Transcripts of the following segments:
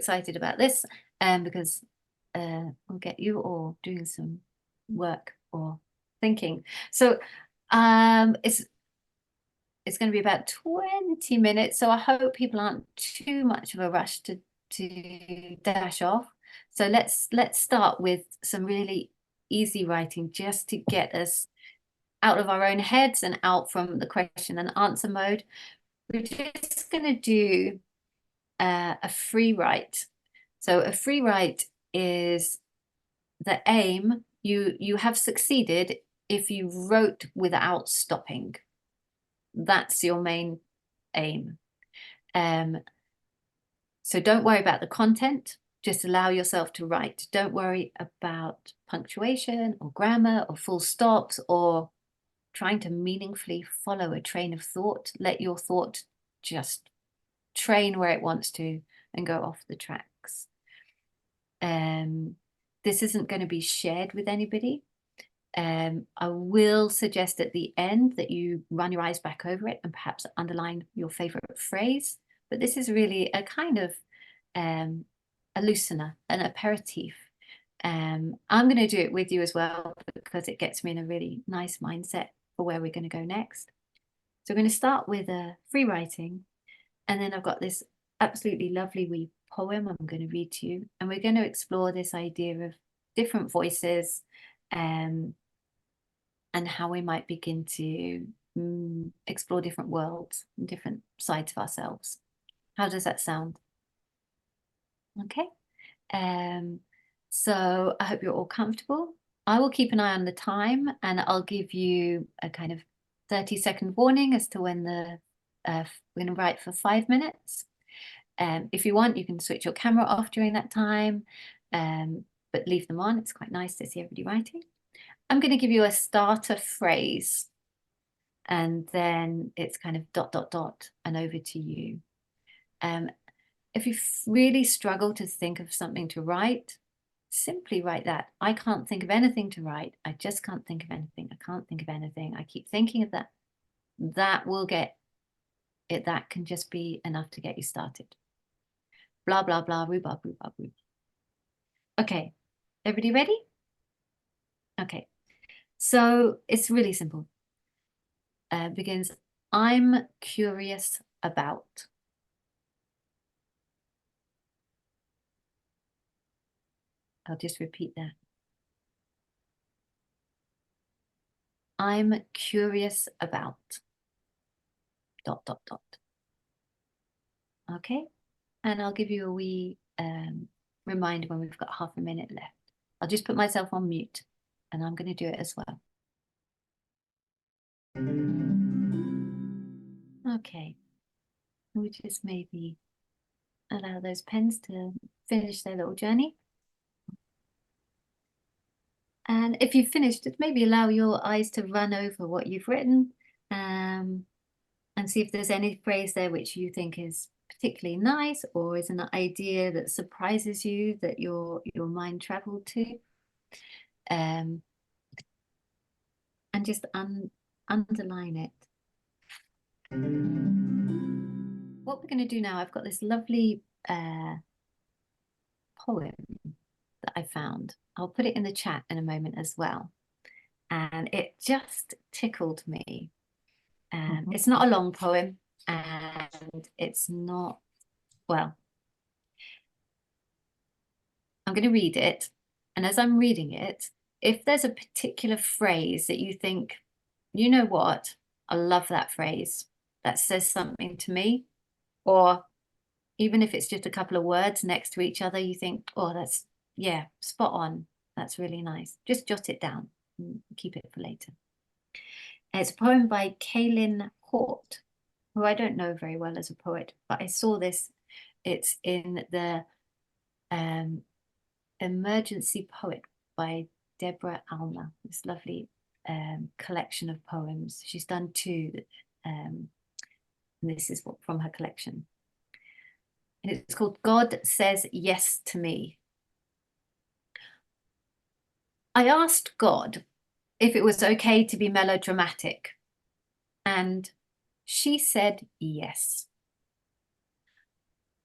excited about this because we'll get you all doing some work or thinking. So it's going to be about 20 minutes. So I hope people aren't too much of a rush to dash off. So let's start with some really easy writing just to get us out of our own heads and out from the question and answer mode. We're just going to do a free write. So a free write is the aim. You have succeeded if you wrote without stopping. That's your main aim. So don't worry about the content. Just allow yourself to write. Don't worry about punctuation or grammar or full stops or trying to meaningfully follow a train of thought. Let your thought just train where it wants to and go off the tracks. This isn't going to be shared with anybody. I will suggest at the end that you run your eyes back over it and perhaps underline your favorite phrase. But this is really a kind of a loosener, an aperitif. I'm going to do it with you as well because it gets me in a really nice mindset for where we're going to go next. So we're going to start with a free writing, and then I've got this absolutely lovely wee poem I'm going to read to you, and we're going to explore this idea of different voices and how we might begin to explore different worlds and different sides of ourselves. How does that sound? Okay. So I hope you're all comfortable. I will keep an eye on the time and I'll give you a kind of 30-second warning as to when we're going to write for 5 minutes. If you want, you can switch your camera off during that time, but leave them on. It's quite nice to see everybody writing. I'm going to give you a starter phrase and then it's kind of ... and over to you. If you really struggle to think of something to write, simply write that. I can't think of anything to write. I just can't think of anything. I can't think of anything. I keep thinking of that. That will get it. That can just be enough to get you started. Blah, blah, blah, rhubarb, rhubarb, rhubarb. Okay, everybody ready? Okay, so it's really simple. Begins, I'm curious about. I'll just repeat that. I'm curious about ... Okay, and I'll give you a wee reminder when we've got half a minute left. I'll just put myself on mute and I'm going to do it as well. Okay, we just maybe allow those pens to finish their little journey. And if you've finished, maybe allow your eyes to run over what you've written and see if there's any phrase there which you think is particularly nice or is an idea that surprises you that your mind traveled to. And just underline it. What we're going to do now, I've got this lovely poem that I found. I'll put it in the chat in a moment as well. And it just tickled me. It's not a long poem and it's not, well, I'm going to read it. And as I'm reading it, if there's a particular phrase that you think, you know what, I love that phrase, that says something to me, or even if it's just a couple of words next to each other, you think, oh, that's, yeah, spot on. That's really nice. Just jot it down and keep it for later. It's a poem by Kaylin Hort, who I don't know very well as a poet, but I saw this. It's in the Emergency Poet by Deborah Alma, this lovely collection of poems. She's done 2. And this is from her collection. And it's called God Says Yes to Me. I asked God if it was okay to be melodramatic, and she said yes.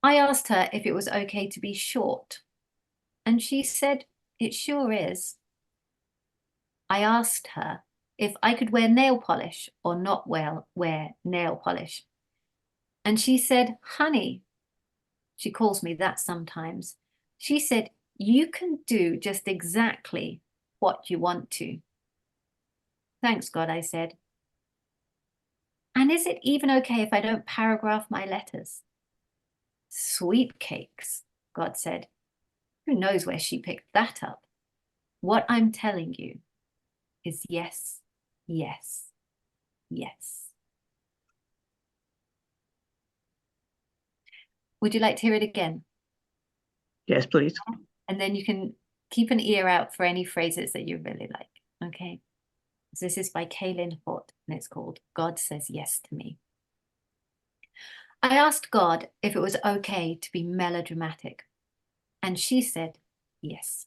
I asked her if it was okay to be short, and she said, it sure is. I asked her if I could wear nail polish or not wear nail polish. And she said, honey, she calls me that sometimes. She said, you can do just exactly what you want to. Thanks, God, I said. And is it even okay if I don't paragraph my letters? Sweet cakes, God said. Who knows where she picked that up? What I'm telling you is yes, yes, yes. Would you like to hear it again? Yes, please. And then you can keep an ear out for any phrases that you really like. Okay. So this is by Kaylin Hort, and it's called God Says Yes to Me. I asked God if it was okay to be melodramatic, and she said yes.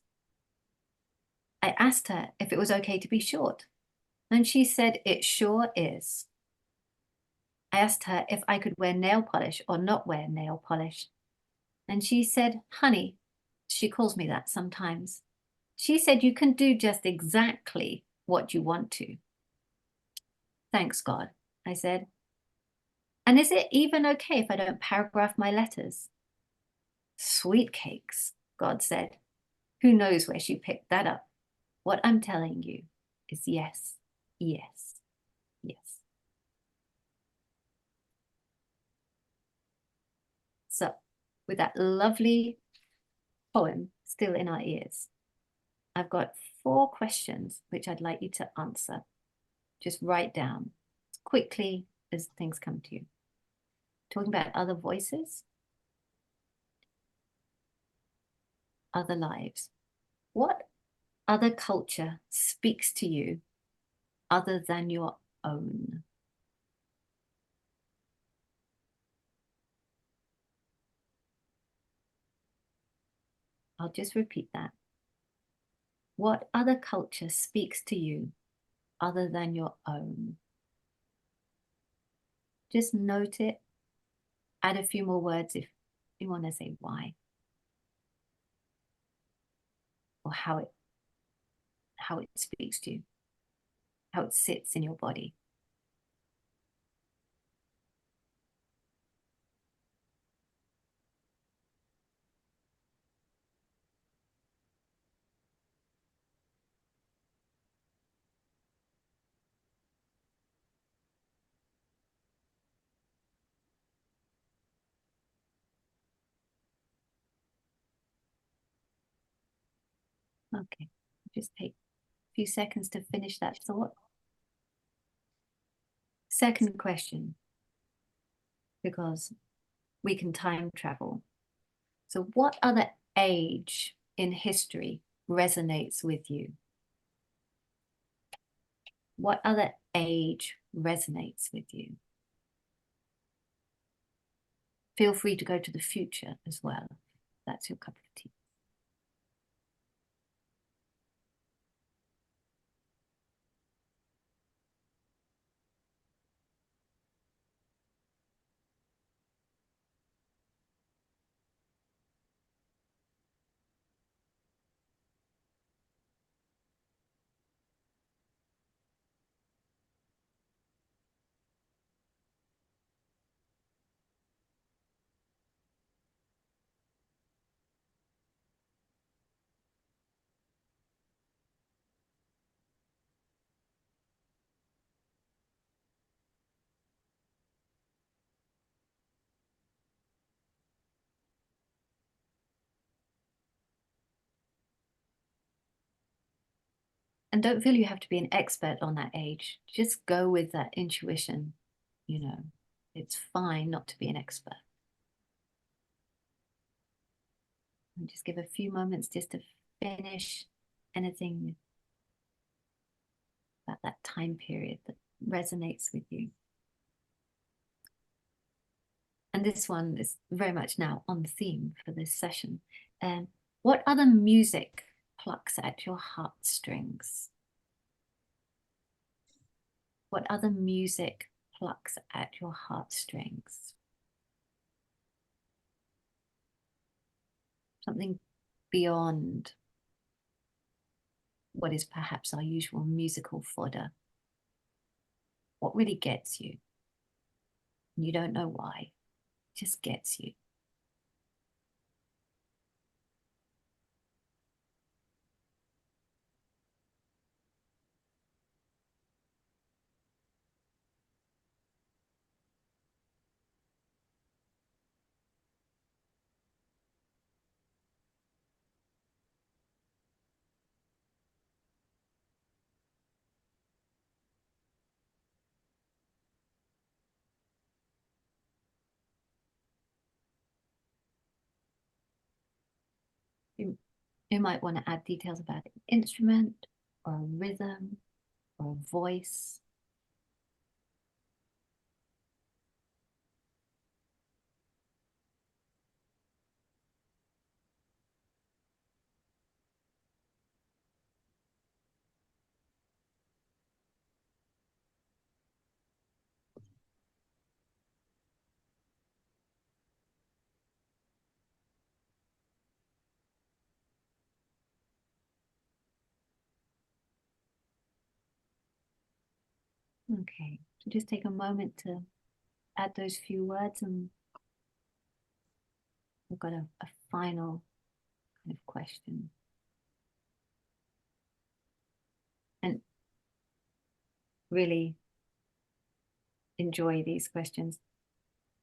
I asked her if it was okay to be short, and she said it sure is. I asked her if I could wear nail polish or not wear nail polish, and she said, honey, she calls me that sometimes. She said you can do just exactly what you want to. Thanks, God, I said. And is it even okay if I don't paragraph my letters? Sweet cakes, God said. Who knows where she picked that up? What I'm telling you is yes, yes, yes. So, with that lovely poem still in our ears, I've got 4 questions which I'd like you to answer. Just write down as quickly as things come to you. Talking about other voices, other lives. What other culture speaks to you other than your own? I'll just repeat that. What other culture speaks to you other than your own? Just note it. Add a few more words if you want to say why or how it speaks to you, how it sits in your body. Okay, just take a few seconds to finish that thought. Second question, because we can time travel. So what other age in history resonates with you? What other age resonates with you? Feel free to go to the future as well. That's your cup of tea. And don't feel you have to be an expert on that age. Just go with that intuition. You know, it's fine not to be an expert. And just give a few moments just to finish anything about that time period that resonates with you. And this one is very much now on theme for this session. What other music plucks at your heartstrings? What other music plucks at your heartstrings? something beyond what is perhaps our usual musical fodder. What really gets you? You don't know why, it just gets you. You might want to add details about an instrument or a rhythm or a voice. Okay, so just take a moment to add those few words, and we've got a final kind of question. And really enjoy these questions.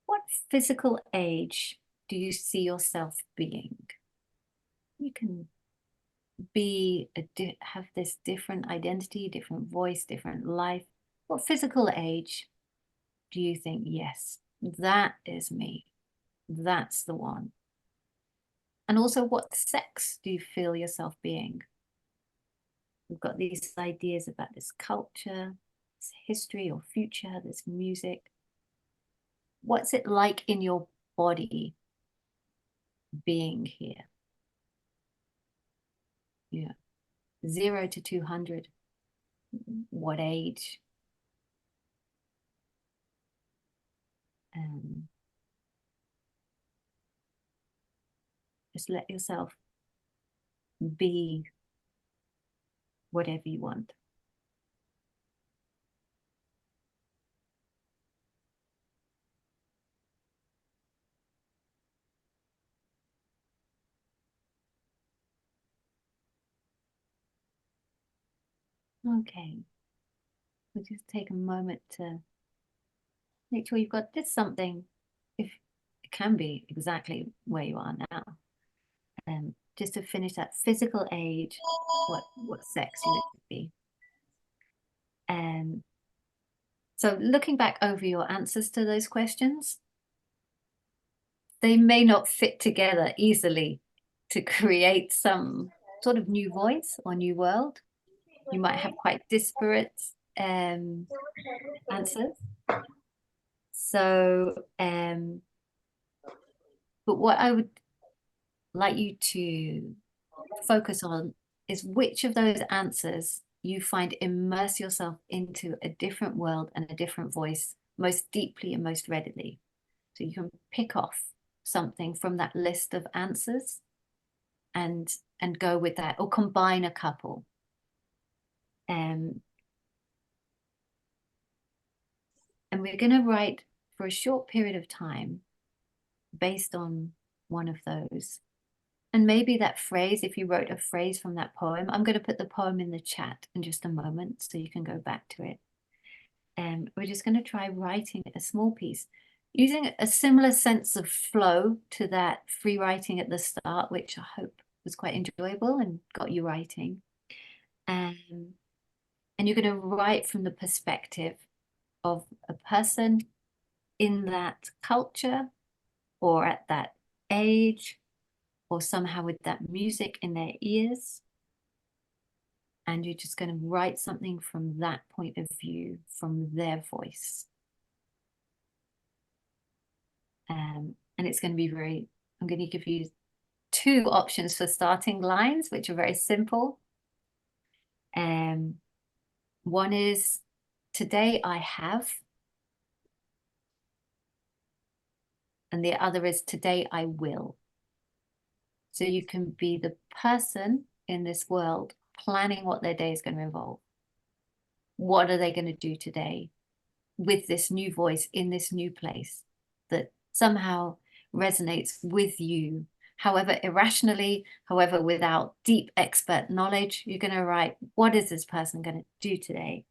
What physical age do you see yourself being? You can be have this different identity, different voice, different life. What physical age do you think, yes, that is me? That's the one. And also, what sex do you feel yourself being? We've got these ideas about this culture, this history or future, this music. What's it like in your body being here? Yeah. 0 to 200. What age? Just let yourself be whatever you want. Okay. We'll just take a moment to make sure you've got just something, if it can be exactly where you are now. Just to finish that physical age, what sex you would be. So looking back over your answers to those questions, they may not fit together easily to create some sort of new voice or new world. You might have quite disparate answers. So, but what I would like you to focus on is which of those answers you find immerse yourself into a different world and a different voice most deeply and most readily. So you can pick off something from that list of answers and go with that, or combine a couple. And we're going to write for a short period of time based on one of those. And maybe that phrase, if you wrote a phrase from that poem, I'm going to put the poem in the chat in just a moment so you can go back to it. And we're just going to try writing a small piece using a similar sense of flow to that free writing at the start, which I hope was quite enjoyable and got you writing. And you're going to write from the perspective of a person in that culture or at that age, or somehow with that music in their ears. And you're just going to write something from that point of view, from their voice. And it's going to be I'm going to give you two options for starting lines, which are very simple. One is, today I have. And the other is, today I will. So you can be the person in this world planning what their day is going to involve. What are they going to do today with this new voice in this new place that somehow resonates with you? However irrationally, however without deep expert knowledge, you're going to write, what is this person going to do today?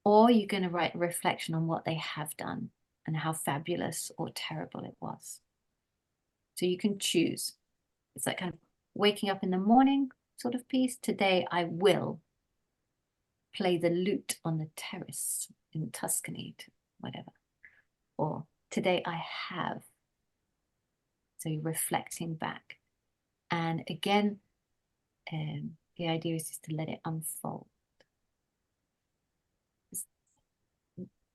Or you're going to write a reflection on what they have done and how fabulous or terrible it was. So you can choose. It's that kind of waking up in the morning sort of piece. Today I will play the lute on the terrace in Tuscany, whatever. Or today I have. So you're reflecting back. And again, the idea is just to let it unfold. Just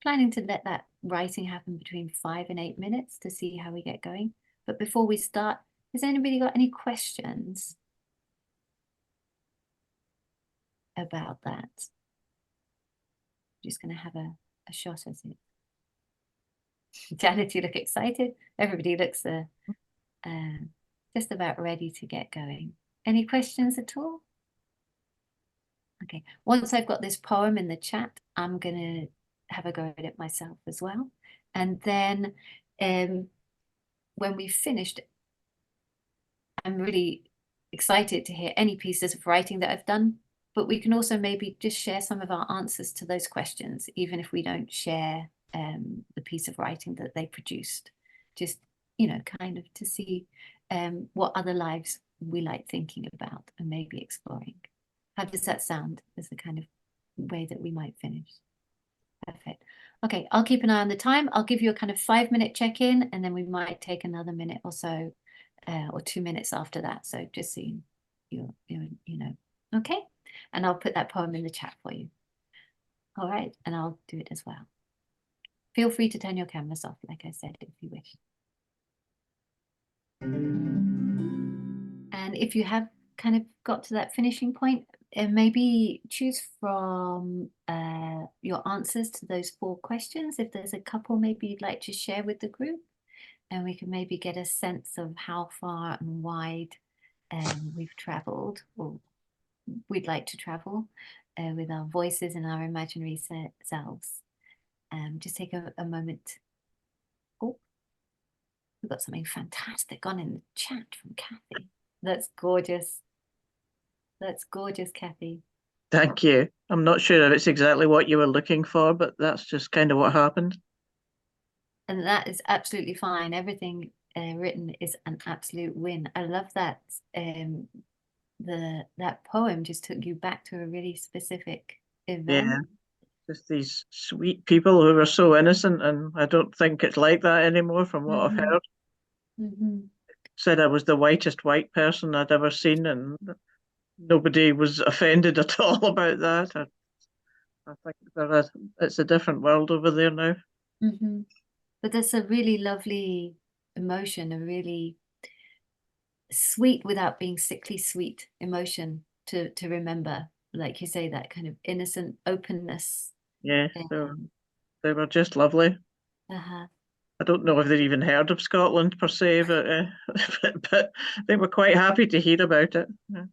planning to let that writing happen between 5 and 8 minutes to see how we get going. But before we start, has anybody got any questions about that? I'm just going to have a shot at it. Janet, you look excited. Everybody looks just about ready to get going. Any questions at all? Okay, once I've got this poem in the chat, I'm going to have a go at it myself as well. And then when we've finished, I'm really excited to hear any pieces of writing that I've done, but we can also maybe just share some of our answers to those questions, even if we don't share the piece of writing that they produced. Just, you know, kind of to see what other lives we like thinking about and maybe exploring. How does that sound as the kind of way that we might finish? Perfect. Okay, I'll keep an eye on the time. I'll give you a kind of 5-minute check-in, and then we might take another minute or so, or 2 minutes after that. So just so you know. Okay, and I'll put that poem in the chat for you. All right, and I'll do it as well. Feel free to turn your cameras off, like I said, if you wish. And if you have kind of got to that finishing point, maybe choose from your answers to those 4 questions. If there's a couple maybe you'd like to share with the group, and we can maybe get a sense of how far and wide we've traveled, or we'd like to travel with our voices and our imaginary selves. Just take a moment. Oh, we've got something fantastic on in the chat from Kathy. That's gorgeous. That's gorgeous, Kathy. Thank you. I'm not sure if it's exactly what you were looking for, but that's just kind of what happened. And that is absolutely fine. Everything written is an absolute win. I love that. That poem just took you back to a really specific event. Yeah, just these sweet people who were so innocent, and I don't think it's like that anymore from what I've heard. Said I was the whitest white person I'd ever seen, and nobody was offended at all about that. I think it's a different world over there now. But that's a really lovely emotion, a really sweet without being sickly sweet emotion to remember. Like you say, that kind of innocent openness. Yeah, they were just lovely. I don't know if they'd even heard of Scotland per se, but but they were quite happy to hear about it. Yeah.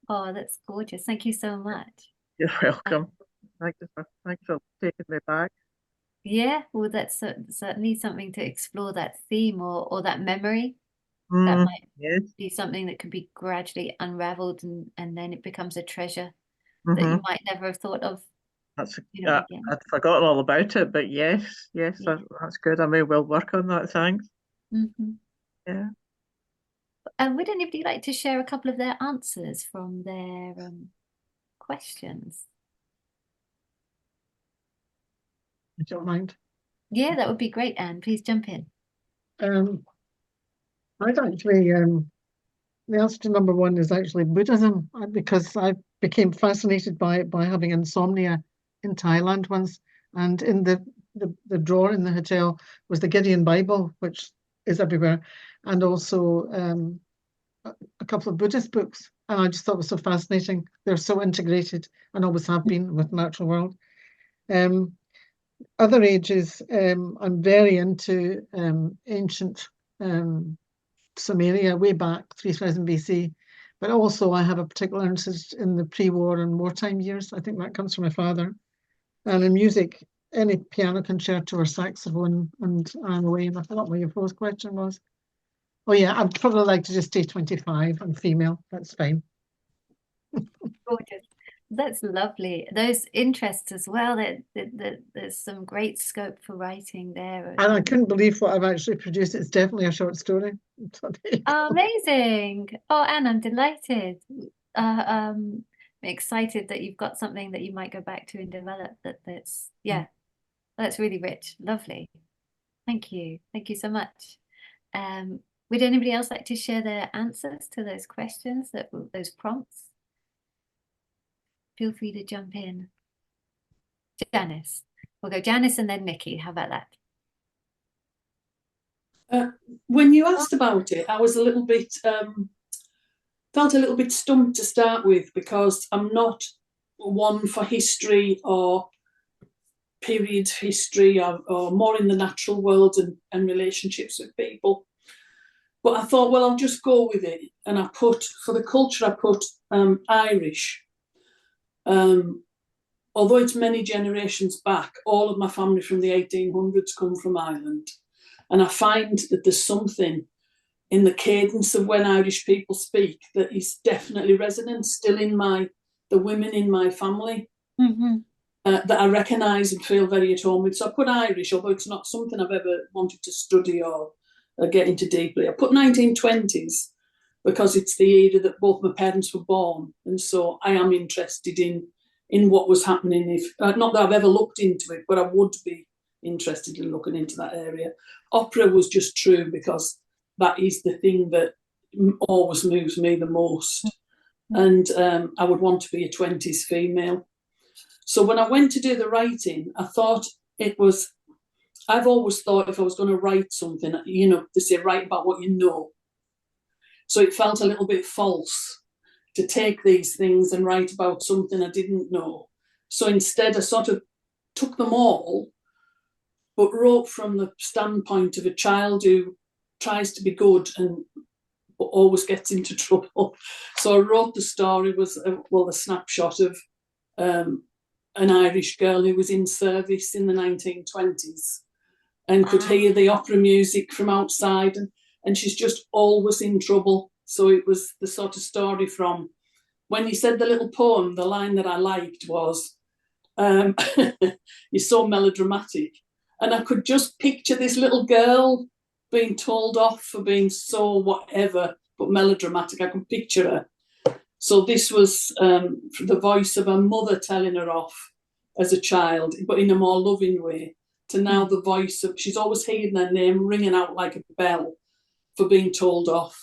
Oh, that's gorgeous. Thank you so much. You're welcome. Thanks for taking me back. Yeah, well, that's certainly something to explore, that theme or that memory. That might be something that could be gradually unraveled, and then it becomes a treasure that you might never have thought of. That's again. I'd forgotten all about it, but yes, that's good. I may well work on that. Thanks. Yeah. And would anybody like to share a couple of their answers from their questions? I don't mind. Yeah, that would be great, Anne. Please jump in. I'd actually, the answer to number 1 is actually Buddhism, because I became fascinated by it by having insomnia in Thailand once. And in the drawer in the hotel was the Gideon Bible, which is everywhere, and also a couple of Buddhist books. And I just thought it was so fascinating. They're so integrated and always have been with the natural world. Other ages, I'm very into ancient Sumeria way back, 3000 BC. But also I have a particular interest in the pre-war and wartime years. I think that comes from my father. And in music, any piano concerto or saxophone, and I'm away. And I forgot what your first question was. Oh yeah, I'd probably like to just stay 25 and female. That's fine. Gorgeous. That's lovely. Those interests as well, that there's some great scope for writing there. And I couldn't believe what I've actually produced. It's definitely a short story. Oh, amazing. Oh, Anne, I'm delighted. I'm excited that you've got something that you might go back to and develop that's that's really rich. Lovely. Thank you. Thank you so much. Would anybody else like to share their answers to those questions, those prompts? Feel free to jump in. Janice. We'll go Janice and then Nikki. How about that? When you asked about it, I was a little bit, felt a little bit stumped to start with, because I'm not one for history or period history or more in the natural world and relationships with people. But I thought, well, I'll just go with it. And I put, for the culture, I put Irish. Although it's many generations back, all of my family from the 1800s come from Ireland. And I find that there's something in the cadence of when Irish people speak that is definitely resonant still in the women in my family, that I recognise and feel very at home with. So I put Irish, although it's not something I've ever wanted to study or get into deeply. I put 1920s because it's the era that both my parents were born. And so I am interested in what was happening. If not that I've ever looked into it, but I would be interested in looking into that area. Opera was just true because that is the thing that always moves me the most. And I would want to be a 20s female. So when I went to do the writing, I thought I've always thought if I was going to write something, they say write about what you know. So it felt a little bit false to take these things and write about something I didn't know. So instead I sort of took them all, but wrote from the standpoint of a child who tries to be good and always gets into trouble. So I wrote the story the snapshot of an Irish girl who was in service in the 1920s and could hear the opera music from outside, and she's just always in trouble. So it was the sort of story from when you said the little poem, the line that I liked was, you're so melodramatic. And I could just picture this little girl being told off for being so whatever, but melodramatic. I could picture her. So this was the voice of her mother telling her off as a child, but in a more loving way, to now the voice of, she's always hearing her name ringing out like a bell for being told off.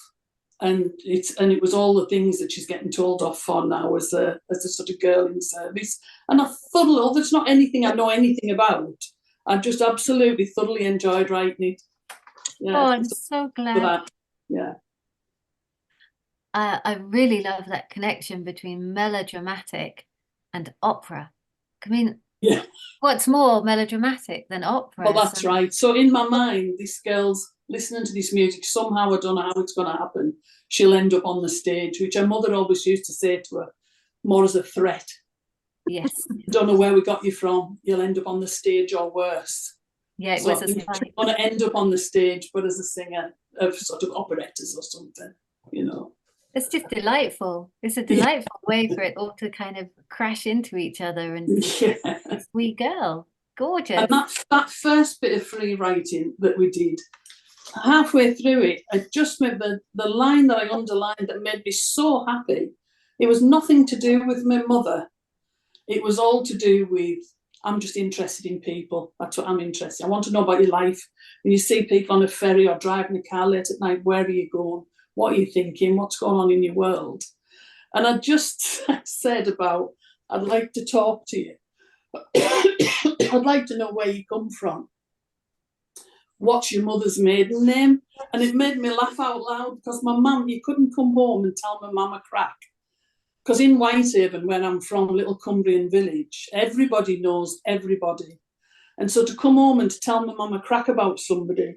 And it was all the things that she's getting told off for now as a sort of girl in service. And I thought, although there's not anything I know anything about, I just absolutely thoroughly enjoyed writing it. Yeah, I'm so glad. That. Yeah. I really love that connection between melodramatic and opera. I mean, yeah. What's more melodramatic than opera? Well, that's right. So in my mind, this girl's listening to this music. Somehow, I don't know how it's going to happen, she'll end up on the stage, which her mother always used to say to her, more as a threat. Yes. Don't know where we got you from. You'll end up on the stage or worse. Yeah, it was a sign. You're going to end up on the stage, but as a singer of sort of operettas or something, It's just delightful. It's a delightful way for it all to kind of crash into each other and sweet girl. Gorgeous. And that first bit of free writing that we did, halfway through it, I just made the line that I underlined that made me so happy. It was nothing to do with my mother. It was all to do with, I'm just interested in people. That's what I'm interested in. I want to know about your life. When you see people on a ferry or driving a car late at night, where are you going? What are you thinking? What's going on in your world? And I just said about, I'd like to talk to you. I'd like to know where you come from. What's your mother's maiden name? And it made me laugh out loud because my mum, you couldn't come home and tell my mum a crack. Because in Whitehaven, where I'm from, a little Cumbrian village, everybody knows everybody. And so to come home and to tell my mum a crack about somebody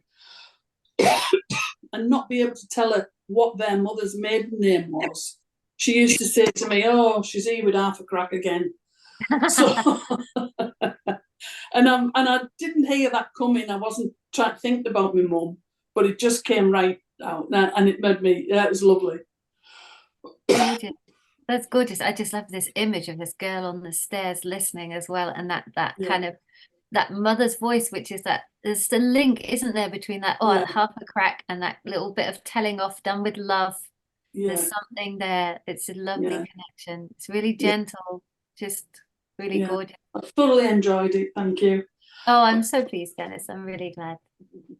and not be able to tell her what their mother's maiden name was. She used to say to me, "Oh, she's here with half a crack again." So, and I didn't hear that coming. I wasn't trying to think about my mum, but it just came right out, and it made me. Yeah, it was lovely. Gorgeous. That's gorgeous. I just love this image of this girl on the stairs listening as well, and that kind of that mother's voice, which is that there's the link, isn't there, between that half a crack and that little bit of telling off done with love. There's something there. It's a lovely connection. It's really gentle, just really gorgeous. I thoroughly enjoyed it. Thank you. Oh, I'm so pleased, Dennis. I'm really glad.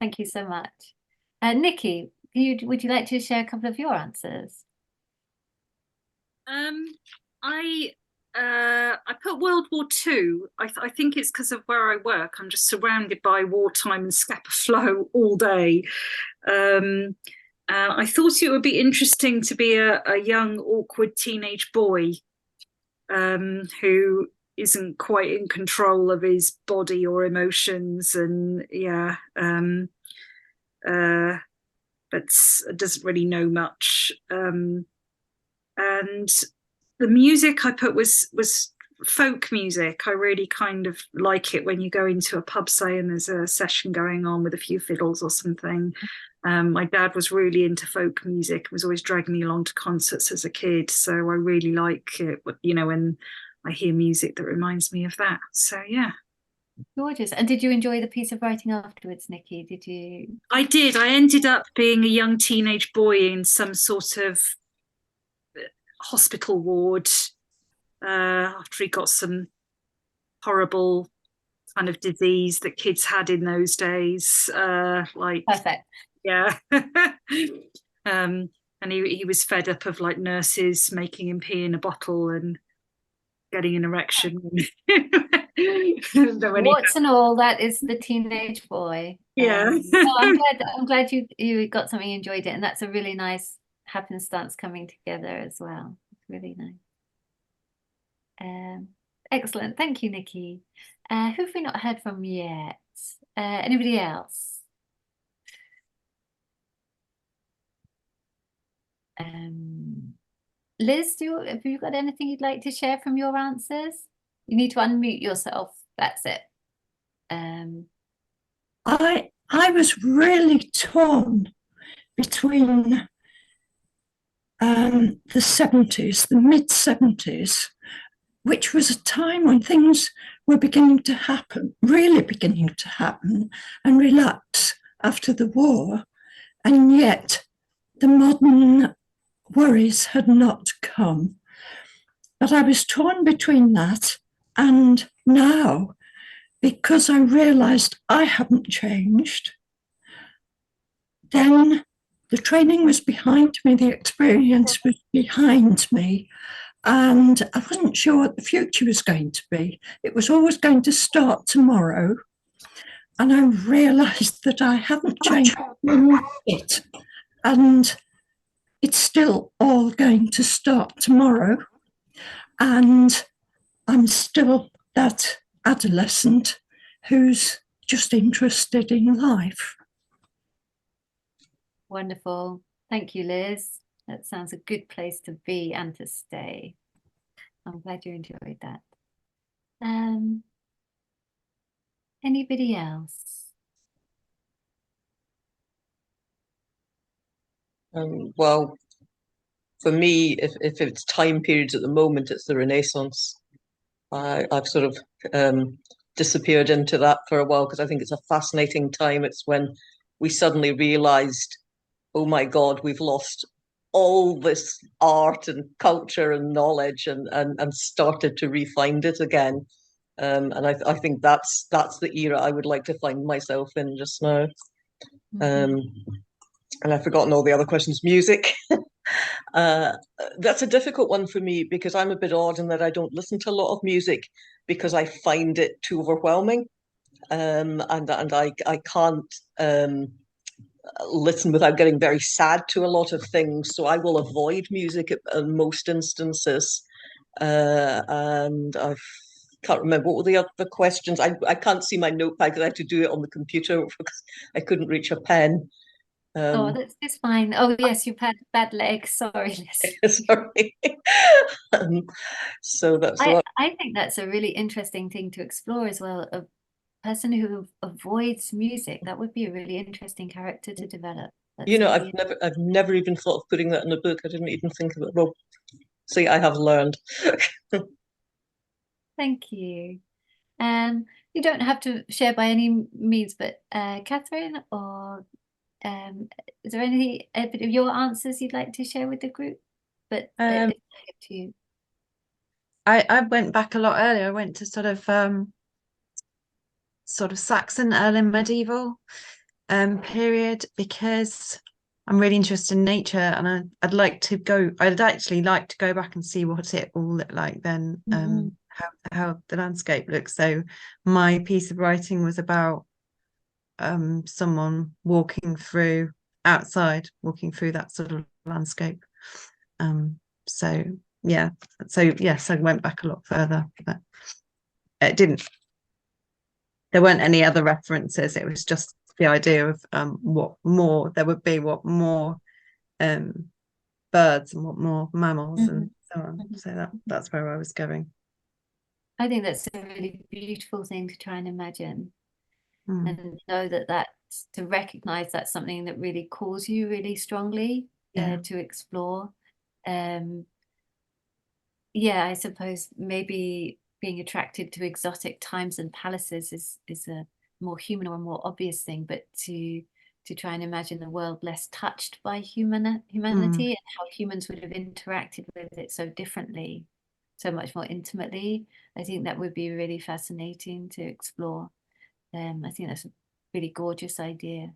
Thank you so much. Nikki, would you like to share a couple of your answers? I put World War II. I think it's because of where I work. I'm just surrounded by wartime and scapa flow all day. I thought it would be interesting to be a young, awkward teenage boy who isn't quite in control of his body or emotions, and but doesn't really know much. And the music I put was folk music. I really kind of like it when you go into a pub, say, and there's a session going on with a few fiddles or something. My dad was really into folk music, was always dragging me along to concerts as a kid. So I really like it, when I hear music that reminds me of that. So yeah. Gorgeous. And did you enjoy the piece of writing afterwards, Nikki? Did you? I did. I ended up being a young teenage boy in some sort of hospital ward after he got some horrible kind of disease that kids had in those days. Perfect. Yeah. And he was fed up of like nurses making him pee in a bottle and getting an erection. What's and all that is the teenage boy. Yeah. I'm glad you got something, enjoyed it, and that's a really nice happenstance coming together as well. It's really nice. Excellent. Thank you, Nikki. Who have we not heard from yet? Anybody else? Liz, have you got anything you'd like to share from your answers? You need to unmute yourself. That's it. I was really torn between the 70s, the mid-70s, which was a time when things were beginning to happen, really beginning to happen and relax after the war, and yet the modern worries had not come. But I was torn between that and now, because I realised I hadn't changed. Then the training was behind me, the experience was behind me, and I wasn't sure what the future was going to be. It was always going to start tomorrow, and I realised that I hadn't changed it, and it's still all going to start tomorrow, and I'm still that adolescent who's just interested in life. Wonderful. Thank you, Liz. That sounds a good place to be and to stay. I'm glad you enjoyed that. Anybody else? Well, for me, if it's time periods at the moment, it's the Renaissance. I've sort of disappeared into that for a while because I think it's a fascinating time. It's when we suddenly realized, oh my God, we've lost all this art and culture and knowledge, and started to refind it again. And I think that's the era I would like to find myself in just now. And I've forgotten all the other questions. Music. That's a difficult one for me because I'm a bit odd in that I don't listen to a lot of music because I find it too overwhelming. And I can't listen without getting very sad to a lot of things. So I will avoid music in most instances. And I can't remember what were the other questions. I can't see my notepad because I had to do it on the computer because I couldn't reach a pen. Oh, that's just fine. Oh, yes, you've had bad legs. Sorry, Liz. Sorry. So that's what I think that's a really interesting thing to explore as well. A person who avoids music, that would be a really interesting character to develop. That's you know, really I've never even thought of putting that in a book. I didn't even think of it. Well, see, I have learned. Thank you. You don't have to share by any means, but Catherine, or is there any of your answers you'd like to share with the group? But it's up to you. I went back a lot earlier. I went to sort of Saxon early medieval period, because I'm really interested in nature, and I'd actually like to go back and see what it all looked like then, how the landscape looks. So my piece of writing was about someone walking through that sort of landscape. So yeah, so yes, I went back a lot further, but there weren't any other references. It was just the idea of what more there would be, what more birds and what more mammals and so on. So that's where I was going. I think that's a really beautiful thing to try and imagine, and know that to recognize that's something that really calls you really strongly to explore. Yeah, I suppose maybe being attracted to exotic times and palaces is a more human or more obvious thing, but to try and imagine the world less touched by humanity and how humans would have interacted with it so differently, so much more intimately. I think that would be really fascinating to explore. I think that's a really gorgeous idea.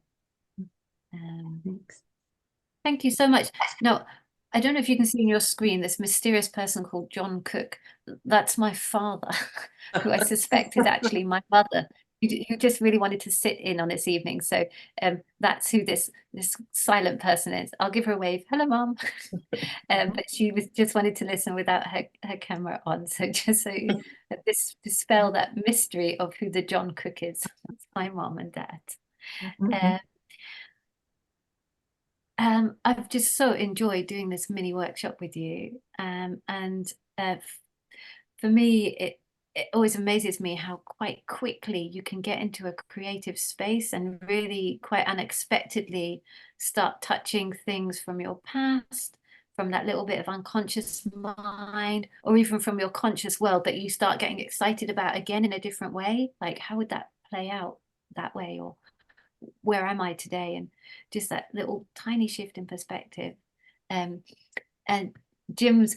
Thanks. Thank you so much. Now, I don't know if you can see on your screen this mysterious person called John Cook. That's my father, who I suspect is actually my mother, who just really wanted to sit in on this evening. So that's who this silent person is. I'll give her a wave. Hello, Mom. But she just wanted to listen without her camera on. So just so you dispel that mystery of who the John Cook is. That's my mom and dad. I've just so enjoyed doing this mini workshop with you. For me, it always amazes me how quite quickly you can get into a creative space and really quite unexpectedly start touching things from your past, from that little bit of unconscious mind, or even from your conscious world that you start getting excited about again in a different way. Like, how would that play out that way? Or where am I today? And just that little tiny shift in perspective. And Jim's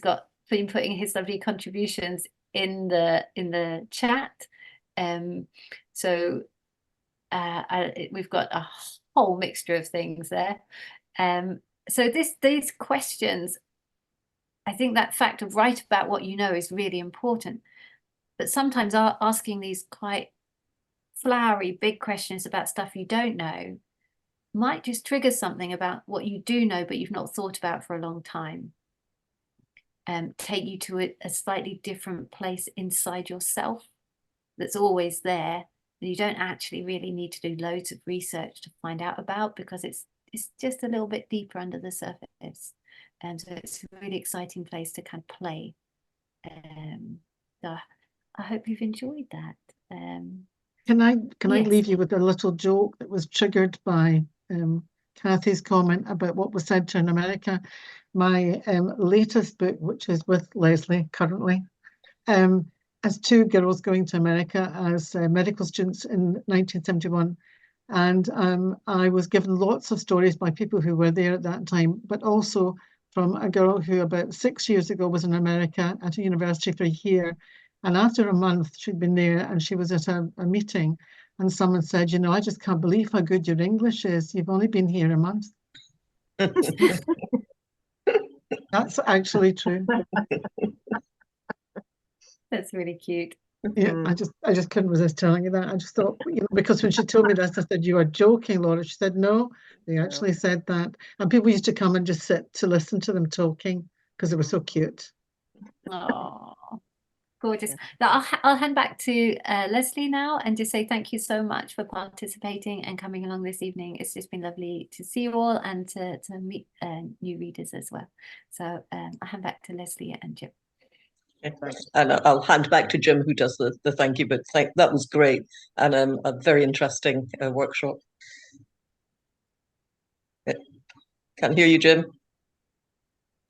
been putting his lovely contributions in the chat. So we've got a whole mixture of things there. So these questions, I think that fact of write about what you know is really important. But sometimes asking these quite flowery big questions about stuff you don't know might just trigger something about what you do know but you've not thought about for a long time, take you to a slightly different place inside yourself that's always there that you don't actually really need to do loads of research to find out about, because it's just a little bit deeper under the surface. And so it's a really exciting place to kind of play. So I hope you've enjoyed that. Can I Yes. leave you with a little joke that was triggered by Kathy's comment about what was said to in America? My latest book, which is with Leslie currently, as two girls going to America as medical students in 1971. And I was given lots of stories by people who were there at that time, but also from a girl who about 6 years ago was in America at a university for a year. And after a month, she'd been there and she was at a meeting, and someone said, you know, I just can't believe how good your English is. You've only been here a month. That's actually true. That's really cute. Yeah, I just couldn't resist telling you that. I just thought, you know, because when she told me this, I said, you are joking, Laura. She said, no, they actually said that. And people used to come and just sit to listen to them talking because they were so cute. Oh, Gorgeous. Now, I'll hand back to Leslie now and just say thank you so much for participating and coming along this evening. It's just been lovely to see you all and to meet new readers as well. So I'll hand back to Leslie and Jim. And I'll hand back to Jim, who does the thank you, but that was great and a very interesting workshop. Can't hear you, Jim.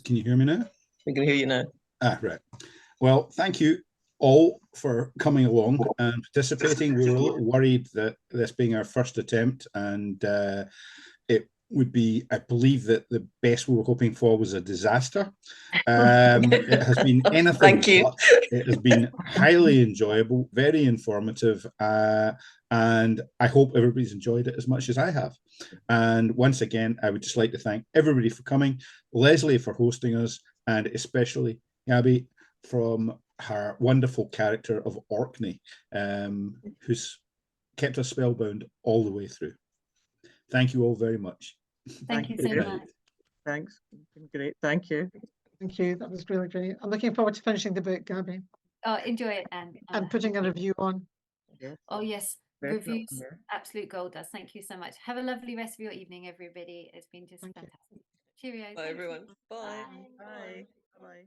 Can you hear me now? We can hear you now. Right. Well, thank you all for coming along and participating. We were a little worried that this being our first attempt, and it would be, I believe that the best we were hoping for was a disaster. It has been anything Thank you. but. It has been highly enjoyable, very informative, and I hope everybody's enjoyed it as much as I have. And once again, I would just like to thank everybody for coming, Leslie for hosting us, and especially Gabby from her wonderful character of Orkney, who's kept us spellbound all the way through. Thank you all very much. Thank you so much. Thanks. Great. Thank you. Thank you. That was really great. I'm looking forward to finishing the book, Gabby. Oh, enjoy it, Anne. And putting a review on. Yes. Oh, yes. Definitely. Reviews, absolute gold dust. Thank you so much. Have a lovely rest of your evening, everybody. It's been just fantastic. Cheerio. Bye, everyone. Bye. Bye. Bye.